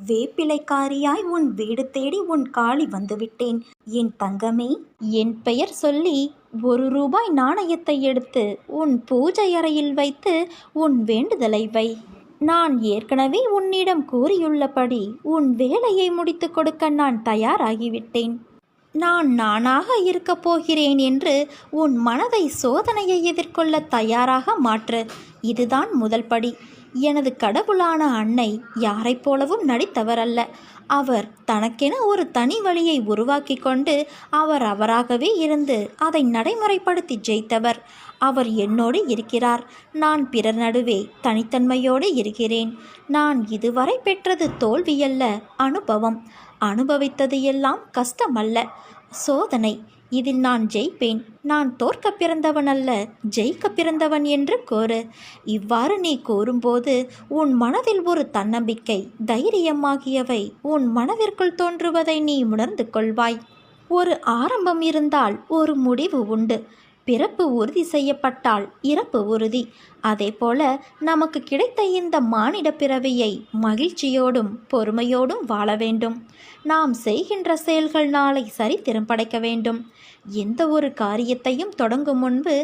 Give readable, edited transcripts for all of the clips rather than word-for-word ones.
வேப்பிலைக்காரியாய் உன் வீடு தேடி உன் காலி வந்துவிட்டேன். என் தங்கமே, என் பெயர் சொல்லி ₹1 நாணயத்தை எடுத்து உன் பூஜை அறையில் வைத்து உன் வேண்டுதலை வை. நான் ஏற்கனவே உன்னிடம் கூறியுள்ளபடி உன் வேலையை முடித்து கொடுக்க நான் தயாராகிவிட்டேன். நான் நானாக இருக்கப் போகிறேன் என்று உன் மனதை சோதனையை எதிர்கொள்ள தயாராக மாற்று. இதுதான் முதல் படி. எனது கடவுளான அன்னை யாரைப் போலவும் நடித்தவர் அல்ல. அவர் தனக்கென ஒரு தனி வழியை உருவாக்கி கொண்டு அவராகவே இருந்து அதை நடைமுறைப்படுத்தி ஜெயித்தவர். அவர் என்னோடு இருக்கிறார். நான் பிறர் நடுவே தனித்தன்மையோடு இருக்கிறேன். நான் இதுவரை பெற்றது தோல்வியல்ல, அனுபவம். அனுபவித்தது எல்லாம் கஷ்டமல்ல, சோதனை. இதில் நான் ஜெயிப்பேன். நான் தோற்க பிறந்தவன் அல்ல, ஜெயிக்க பிறந்தவன் என்று கூறு. இவ்வாறு நீ கூறும்போது உன் மனதில் ஒரு தன்னம்பிக்கை, தைரியமாகியவை உன் மனதிற்குள் தோன்றுவதை நீ உணர்ந்து கொள்வாய். ஒரு ஆரம்பம் இருந்தால் ஒரு முடிவு உண்டு. பிறப்பு உறுதி செய்யப்பட்டால் இறப்பு உறுதி. அதேபோல நமக்கு கிடைத்த இந்த மானிட பிறவியை மகிழ்ச்சியோடும் பொறுமையோடும் வாழ வேண்டும். நாம் செய்கின்ற செயல்கள் நாளை சரித்திரம் படைக்க வேண்டும். எந்த ஒரு காரியத்தையும் தொடங்கும் முன்பு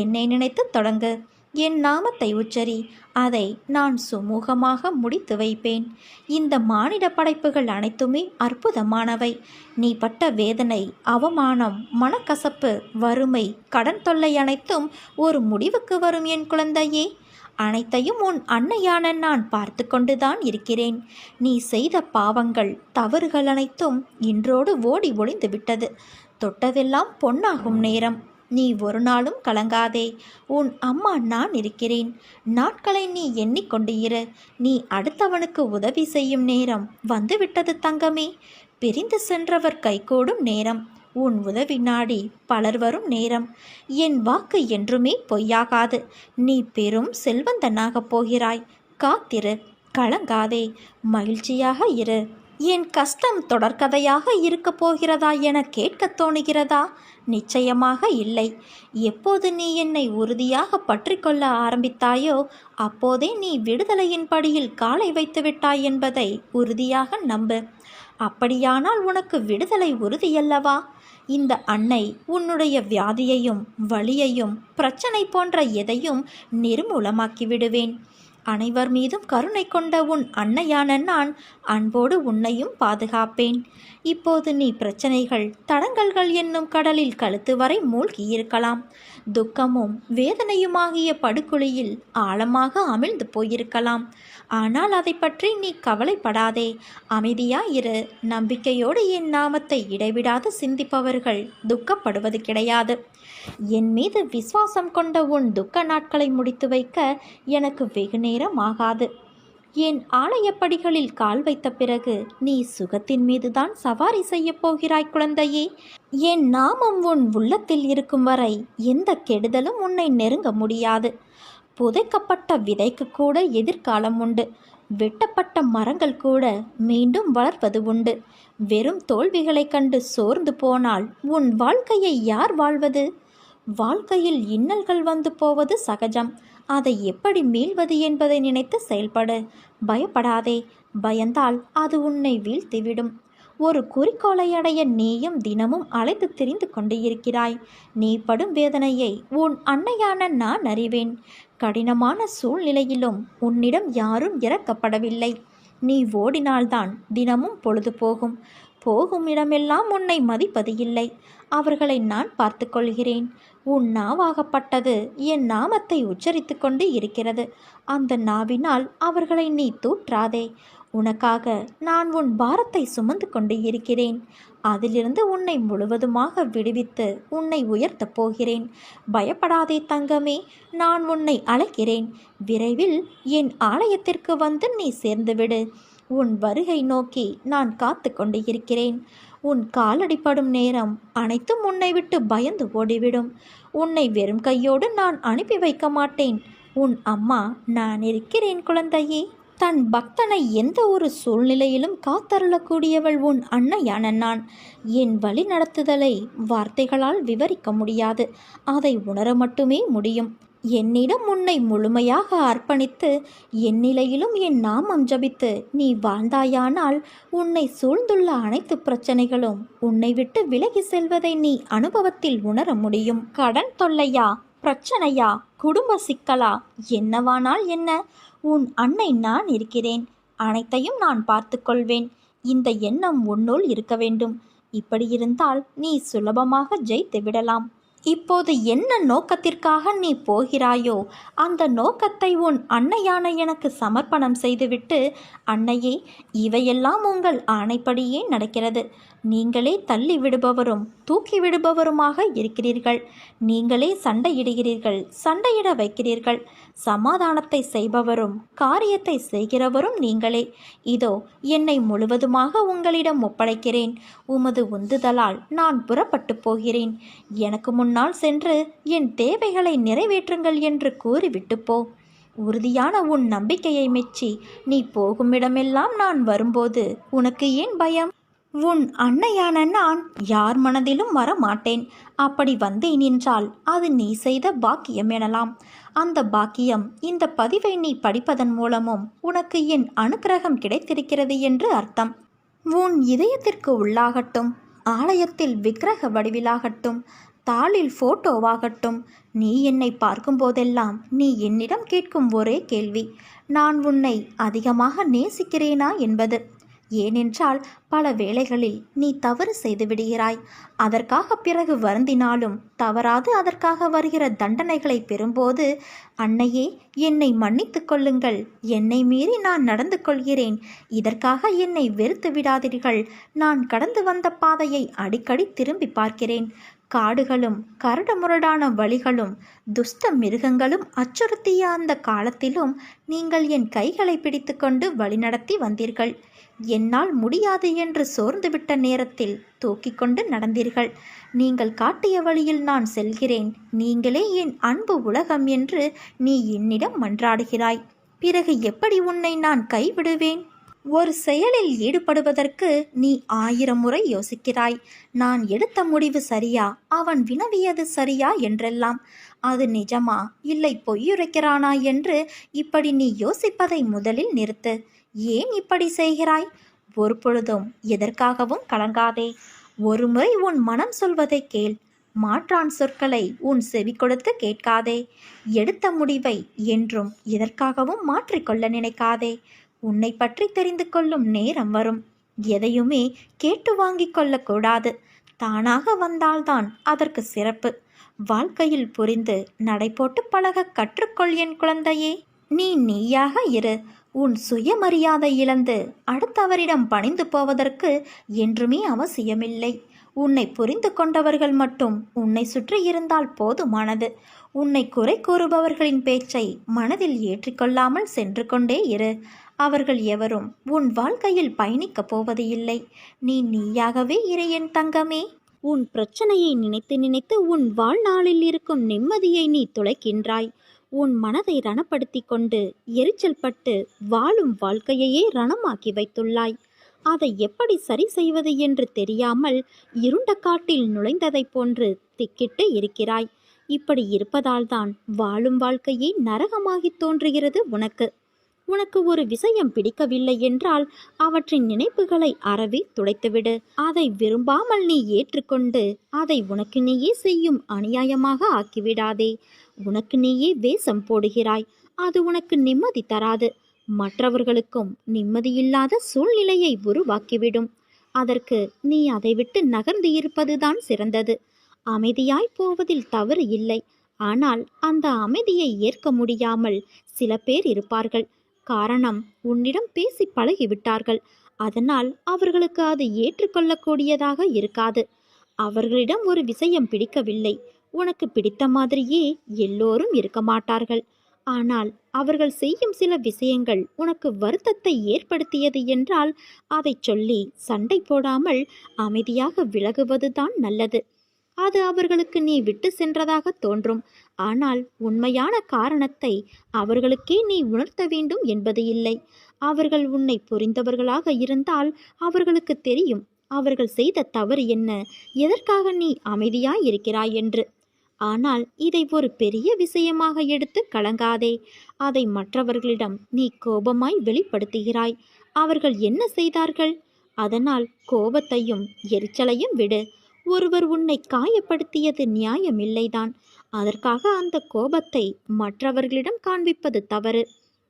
என்னை நினைத்து தொடங்கு. என் நாமத்தை உச்சரி. அதை நான் சுமூகமாக முடித்து வைப்பேன். இந்த மானிட படைப்புகள் அனைத்துமே அற்புதமானவை. நீ பட்ட வேதனை, அவமானம், மனக்கசப்பு, வறுமை, கடன் தொல்லை அனைத்தும் ஒரு முடிவுக்கு வரும் என் குழந்தையே. அனைத்தையும் உன் அன்னையான நான் பார்த்து கொண்டுதான் இருக்கிறேன். நீ செய்த பாவங்கள், தவறுகள் அனைத்தும் இன்றோடு ஓடி ஒளிந்து விட்டது. தொட்டதெல்லாம் பொன்னாகும் நேரம். நீ ஒரு நாளும் கலங்காதே. உன் அம்மா நான் இருக்கிறேன். நாட்களை நீ எண்ணிக்கொண்டு இரு. நீ அடுத்தவனுக்கு உதவி செய்யும் நேரம் வந்துவிட்டது தங்கமே. பிரிந்து சென்றவர் கைகூடும் நேரம். உன் உதவி நாடி பலர் வரும் நேரம். என் வாக்கு என்றுமே பொய்யாகாது. நீ பெரும் செல்வந்தனாகப் போகிறாய். காத்திரு, கலங்காதே, மகிழ்ச்சியாக இரு. என் கஷ்டம் தொடர்கதையாக இருக்கப் போகிறதா என கேட்கத் தோணுகிறதா? நிச்சயமாக இல்லை. எப்போது நீ என்னை உறுதியாக பற்றி கொள்ள ஆரம்பித்தாயோ அப்போதே நீ விடுதலையின் படியில் காலை வைத்து விட்டாய் என்பதை உறுதியாக நம்பு. அப்படியானால் உனக்கு விடுதலை உறுதியல்லவா? இந்த அன்னை உன்னுடைய வியாதியையும் வலியையும் பிரச்சனை போன்ற எதையும் நிர்மூலமாக்கி விடுவேன். அனைவர் மீதும் கருணை கொண்ட உன் அன்னையான நான் அன்போடு உன்னையும் பாதுகாப்பேன். இப்போது நீ பிரச்சனைகள், தடங்கல்கள் என்னும் கடலில் கழுத்து வரை மூழ்கியிருக்கலாம். துக்கமும் வேதனையுமாகிய படுகுழியில் ஆழமாக அமிழ்ந்து போயிருக்கலாம். ஆனால் அதை பற்றி நீ கவலைப்படாதே. அமைதியாயிரு. நம்பிக்கையோடு என் நாமத்தை இடைவிடாது சிந்திப்பவர்கள் துக்கப்படுவது கிடையாது. என் மீது விசுவாசம் கொண்ட உன் துக்க நாட்களை முடித்து வைக்க எனக்கு வெகு நேரம் ஆகாது. என் ஆலயப்படிகளில் கால் வைத்த பிறகு நீ சுகத்தின் மீதுதான் சவாரி செய்ய போகிறாய் குழந்தையே. என் நாமம் உன் உள்ளத்தில் இருக்கும் வரை எந்த கெடுதலும் உன்னை நெருங்க முடியாது. புதைக்கப்பட்ட விதைக்கு கூட எதிர்காலம் உண்டு. வெட்டப்பட்ட மரங்கள் கூட மீண்டும் வளர்வது உண்டு. வெறும் தோல்விகளை கண்டு சோர்ந்து போனால் உன் வாழ்க்கையை யார் வாழ்வது? வாழ்க்கையில் இன்னல்கள் வந்து போவது சகஜம். அதை எப்படி மீள்வது என்பதை நினைத்து செயல்படு. பயப்படாதே. பயந்தால் அது உன்னை வீழ்த்திவிடும். ஒரு குறிக்கோளை அடைய நீயும் தினமும் அலைந்து திரிந்து கொண்டு இருக்கிறாய். நீ படும் வேதனையை உன் அன்னையான நான் அறிவேன். கடினமான சூழ்நிலையிலும் உன்னிடம் யாரும் இறக்கப்படவில்லை. நீ ஓடினால்தான் தினமும் பொழுது போகும். போகும் இடமெல்லாம் உன்னை மதிப்பது இல்லை. அவர்களை நான் பார்த்து கொள்கிறேன். உன் நாவாகப்பட்டது என் நாமத்தை உச்சரித்து கொண்டு இருக்கிறது. அந்த நாவினால் அவர்களை நீ தூற்றாதே. உனக்காக நான் உன் பாரத்தை சுமந்து கொண்டு இருக்கிறேன். அதிலிருந்து உன்னை முழுவதுமாக விடுவித்து உன்னை உயர்த்தப் போகிறேன். பயப்படாதே தங்கமே. நான் உன்னை அழைக்கிறேன். விரைவில் என் ஆலயத்திற்கு வந்து நீ சேர்ந்துவிடு. உன் வருகை நோக்கி நான் காத்து கொண்டு இருக்கிறேன். உன் காலடிப்படும் நேரம் அனைத்தும் உன்னை விட்டு பயந்து ஓடிவிடும். உன்னை வெறும் கையோடு நான் அனுப்பி வைக்க மாட்டேன். உன் அம்மா நான் இருக்கிறேன் குழந்தையே. தன் பக்தனை எந்த ஒரு சூழ்நிலையிலும் காத்தருளக்கூடியவள் உன் அன்னையான நான். என் வழி நடத்துதலை வார்த்தைகளால் விவரிக்க முடியாது. அதை உணர மட்டுமே முடியும். என்னிடம் உன்னை முழுமையாக அர்ப்பணித்து எந்நிலையிலும் என் நாமம் ஜபித்து நீ வாழ்ந்தாயானால் உன்னை சூழ்ந்துள்ள அனைத்து பிரச்சனைகளும் உன்னை விட்டு விலகி செல்வதை நீ அனுபவத்தில் உணர முடியும். கடன் தொல்லையா, பிரச்சனையா, குடும்ப சிக்கலா, என்னவானால் என்ன, உன் அன்னை நான் இருக்கிறேன். அனைத்தையும் நான் பார்த்து கொள்வேன். இந்த எண்ணம் உன்னுள் இருக்க வேண்டும். இப்படி இருந்தால் நீ சுலபமாக ஜெயித்து விடலாம். இப்போது என்ன நோக்கத்திற்காக நீ போகிறாயோ அந்த நோக்கத்தை உன் அன்னையான எனக்கு சமர்ப்பணம் செய்துவிட்டு, அன்னையே, இவையெல்லாம் உங்கள் ஆணைப்படியே நடக்கிறது. நீங்களே தள்ளி விடுபவரும் தூக்கி விடுபவருமாக இருக்கிறீர்கள். நீங்களே சண்டையிடுகிறீர்கள், சண்டையிட வைக்கிறீர்கள். சமாதானத்தை செய்பவரும் காரியத்தை செய்கிறவரும் நீங்களே. இதோ என்னை முழுவதுமாக உங்களிடம் ஒப்படைக்கிறேன். உமது உந்துதலால் நான் புறப்பட்டு போகிறேன். எனக்கு முன்னால் சென்று என் தேவைகளை நிறைவேற்றுங்கள் என்று கூறிவிட்டு போ. உறுதியான உன் நம்பிக்கையை மெச்சி நீ போகுமிடமெல்லாம் நான் வரும்போது உனக்கு ஏன் பயம்? உன் அன்னையான நான் யார் மனதிலும் வர மாட்டேன். அப்படி வந்தேன் என்றால் அது நீ செய்த பாக்கியம் எனலாம். அந்த பாக்கியம் இந்த பதிவை நீ படிப்பதன் மூலமும் உனக்கு என் அனுக்கிரகம் கிடைத்திருக்கிறது என்று அர்த்தம். உன் இதயத்திற்கு உள்ளாகட்டும், ஆலயத்தில் விக்கிரக வடிவிலாகட்டும், தாளில் போட்டோவாகட்டும், நீ என்னை பார்க்கும்போதெல்லாம் நீ என்னிடம் கேட்கும் ஒரே கேள்வி, நான் உன்னை அதிகமாக நேசிக்கிறேனா என்பது. ஏனென்றால் பல வேளைகளில் நீ தவறு செய்து விடுகிறாய். அதற்காக பிறகு வருந்தினாலும் தவறாது அதற்காக வருகிற தண்டனைகளை பெறும்போது, அன்னையே, என்னை மன்னித்து கொள்ளுங்கள், என்னை மீறி நான் நடந்து கொள்கிறேன், இதற்காக என்னை வெறுத்து விடாதீர்கள், நான் கடந்து வந்த பாதையை அடிக்கடி திரும்பி பார்க்கிறேன், காடுகளும் கரடுமுரடான வழிகளும் துஷ்ட மிருகங்களும் அச்சுறுத்திய அந்த காலத்திலும் நீங்கள் என் கைகளை பிடித்து கொண்டு வழிநடத்தி வந்தீர்கள். என்னால் முடியாது என்று சோர்ந்துவிட்ட நேரத்தில் தூக்கி கொண்டு நடந்தீர்கள். நீங்கள் காட்டிய வழியில் நான் செல்கிறேன், நீங்களே என் அன்பு உலகம் என்று நீ என்னிடம் மன்றாடுகிறாய். பிறகு எப்படி உன்னை நான் கைவிடுவேன்? ஒரு செயலில் ஈடுபடுவதற்கு நீ 1000 முறை யோசிக்கிறாய். நான் எடுத்த முடிவு சரியா, அவன் வினவியது சரியா என்றெல்லாம். அது நிஜமா இல்லை பொய்யுரைக்கிறானா என்று இப்படி நீ யோசிப்பதை முதலில் நிறுத்து. ஏன் இப்படி செய்கிறாய்? ஒரு பொழுதும் எதற்காகவும் கலங்காதே. ஒரு முறை உன் மனம் சொல்வதை கேள். மாற்றான் சொற்களை உன் செவி கொடுத்து கேட்காதே. எடுத்த முடிவை என்றும் எதற்காகவும் மாற்றிக்கொள்ள நினைக்காதே. உன்னை பற்றி தெரிந்து கொள்ளும் நேரம் வரும். எதையுமே கேட்டு வாங்கிக் கொள்ளக்கூடாது. தானாக வந்தால்தான் அதற்கு சிறப்பு. வாழ்க்கையில் புரிந்து நடைபோட்டு பழக கற்றுக்கொள் என் குழந்தையே. நீ நீயாக இரு. உன் சுயமரியாதை இழந்து அடுத்தவரிடம் பணிந்து போவதற்கு என்றுமே அவசியமில்லை. உன்னை புரிந்து கொண்டவர்கள் மட்டும் உன்னை சுற்றி இருந்தால் போதுமானது. உன்னை குறை கூறுபவர்களின் பேச்சை மனதில் ஏற்றிக்கொள்ளாமல் சென்று கொண்டே இரு. அவர்கள் எவரும் உன் வாழ்க்கையில் பயணிக்கப் போவது இல்லை. நீ நீயாகவே இரு என் தங்கமே. உன் பிரச்சனையை நினைத்து நினைத்து உன் வாழ்நாளில் இருக்கும் நிம்மதியை நீ துளைக்கின்றாய். உன் மனதை ரணப்படுத்தி கொண்டு எரிச்சல் பட்டு வாழும் வாழ்க்கையையே ரணமாக்கி வைத்துள்ளாய். அதை எப்படி சரி செய்வது என்று தெரியாமல் இருண்ட காட்டில் நுழைந்ததைப் போன்று திக்கிட்டு இருக்கிறாய். இப்படி இருப்பதால்தான் வாழும் வாழ்க்கையே நரகமாகி தோன்றுகிறது உனக்கு. உனக்கு ஒரு விஷயம் பிடிக்கவில்லை என்றால் அவற்றின் நினைப்புகளை அறவே துடைத்துவிடு. அதை விரும்பாமல் நீ ஏற்றுக்கொண்டு அதை உனக்கு நீயே செய்யும் அநியாயமாக ஆக்கிவிடாதே. உனக்கு நீயே வேஷம் போடுகிறாய். அது உனக்கு நிம்மதி தராது. மற்றவர்களுக்கும் நிம்மதியில்லாத சூழ்நிலையை உருவாக்கிவிடும். அதற்கு நீ அதை விட்டு நகர்ந்து இருப்பதுதான் சிறந்தது. அமைதியாய் போவதில் தவறு இல்லை. ஆனால் அந்த அமைதியை ஏற்க முடியாமல் சில பேர் இருப்பார்கள். காரணம், உன்னிடம் பேசி பழகிவிட்டார்கள். அதனால் அவர்களுக்கு அது ஏற்றுக்கொள்ளக்கூடியதாக இருக்காது. அவர்களிடம் ஒரு விஷயம் பிடிக்கவில்லை. உனக்கு பிடித்த மாதிரியே எல்லோரும் இருக்க மாட்டார்கள். ஆனால் அவர்கள் செய்யும் சில விஷயங்கள் உனக்கு வருத்தத்தை ஏற்படுத்தியது என்றால் அதை சொல்லி சண்டை போடாமல் அமைதியாக விலகுவதுதான் நல்லது. அது அவர்களுக்கு நீ விட்டு சென்றதாக தோன்றும். ஆனால் உண்மையான காரணத்தை அவர்களுக்கே நீ உணர்த்த வேண்டும் என்பது இல்லை. அவர்கள் உன்னை புரிந்தவர்களாக இருந்தால் அவர்களுக்கு தெரியும் அவர்கள் செய்த தவறு என்ன, எதற்காக நீ அமைதியாய் இருக்கிறாய் என்று. ஆனால் இதை ஒரு பெரிய விஷயமாக எடுத்து கலங்காதே. அதை மற்றவர்களிடம் நீ கோபமாய் வெளிப்படுத்துகிறாய். அவர்கள் என்ன செய்தார்கள்? அதனால் கோபத்தையும் எரிச்சலையும் விடு. ஒருவர் உன்னை காயப்படுத்தியது நியாயமில்லைதான். அதற்காக அந்த கோபத்தை மற்றவர்களிடம் காண்பிப்பது தவறு.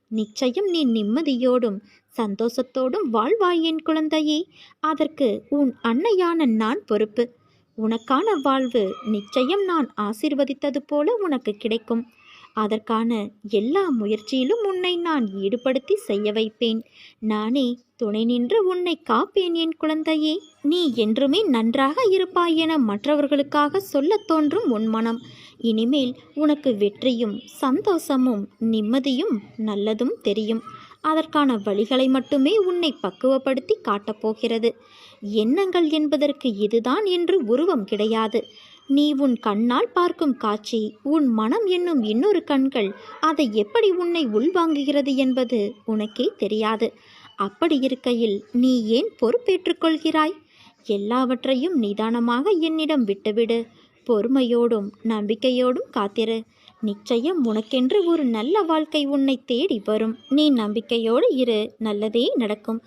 நிச்சயம் நீ நிம்மதியோடும் சந்தோஷத்தோடும் வாழ்வாய் என் குழந்தையே. அதற்கு உன் அன்னையான நான் பொறுப்பு. உனக்கான வாழ்வு நிச்சயம் நான் ஆசீர்வதித்தது போல உனக்கு கிடைக்கும். அதற்கான எல்லா முயற்சியிலும் உன்னை நான் ஈடுபடுத்தி செய்ய வைப்பேன். நானே துணை நின்று உன்னை காப்பேன் என் குழந்தையே. நீ என்றுமே நன்றாக இருப்பாய் என மற்றவர்களுக்காக சொல்லத் தோன்றும் உன் மனம் இனிமேல் உனக்கு வெற்றியும் சந்தோஷமும் நிம்மதியும் நல்லதும் தெரியும். அதற்கான வழிகளை மட்டுமே உன்னை பக்குவப்படுத்தி காட்டப்போகிறது. எண்ணங்கள் என்பதற்கு இதுதான் என்று உருவம் கிடையாது. நீ உன் கண்ணால் பார்க்கும் காட்சி, உன் மனம் என்னும் இன்னொரு கண்கள் அதை எப்படி உன்னை உள்வாங்குகிறது என்பது உனக்கே தெரியாது. அப்படி இருக்கையில் நீ ஏன் பொறுப்பேற்றுக்கொள்கிறாய்? எல்லாவற்றையும் நிதானமாக என்னிடம் விட்டுவிடு. பொறுமையோடும் நம்பிக்கையோடும் காத்திரு. நிச்சயம் உனக்கென்று ஒரு நல்ல வாழ்க்கை உன்னை தேடி வரும். நீ நம்பிக்கையோடு இரு, நல்லதே நடக்கும்.